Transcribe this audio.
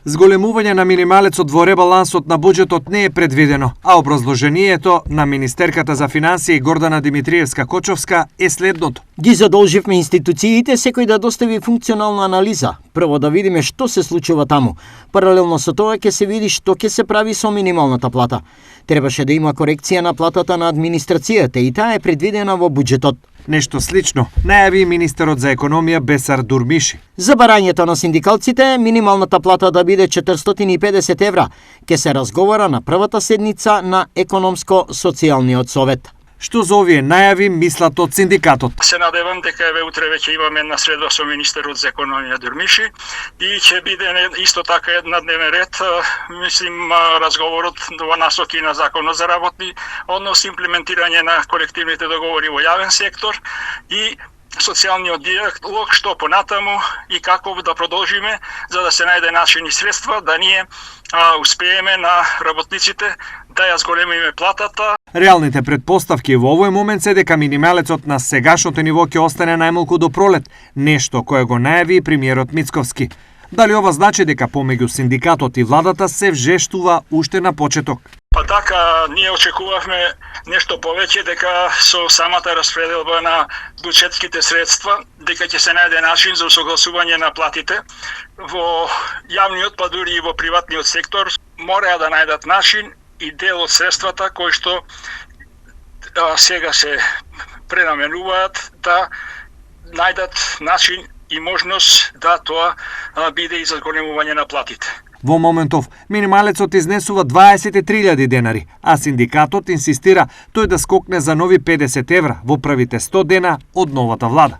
Зголемување на минималецот во ребалансот на буџетот не е предвидено, а образложението на министерката за финансии Гордана Димитриевска-Кочовска е следното. Ги задолживме институциите секој да достави функционална анализа. Прво да видиме што се случува таму. Паралелно со тоа ќе се види што ќе се прави со минималната плата. Требаше да има корекција на платата на администрацијата и таа е предвидена во буџетот. Нешто слично најави и министерот за економија Бесар Дурмиши. За барањето на синдикалците, минималната плата да биде 450 евра, ќе се разговара на првата седница на Економско-социјалниот совет. Што за овие најави мислат од синдикатот? Се надевам дека утре веќе имаме една средба со министерот за економија Дурмиши и ќе биде исто така на дневен ред, мислим, разговорот во насоки на законот за работни односи, имплементирање на колективните договори во јавен сектор и социјалниот диалог, што понатаму и како да продолжиме за да се најде начин и средства да ние успееме на работниците да ја зголемиме платата. Реалните предпоставки во овој момент се дека минималецот на сегашното ниво ќе остане најмалку до пролет, нешто кое го најави премиерот Мицковски. Дали ова значи дека помеѓу синдикатот и владата се вжештува уште на почеток? Па така, ние очекувавме нешто повеќе, дека со самата распределба на буџетските средства, дека ќе се најде начин за усогласување на платите во јавниот, па дури и во приватниот сектор, мора да најдат начин и дел од средствата кои што сега се пренаменуваат да најдат начин и можност да тоа биде и за зголемување на платите. Во моментов, минималецот изнесува 23.000 денари, а синдикатот инсистира тој да скокне за нови 50 евра во првите 100 дена од новата влада.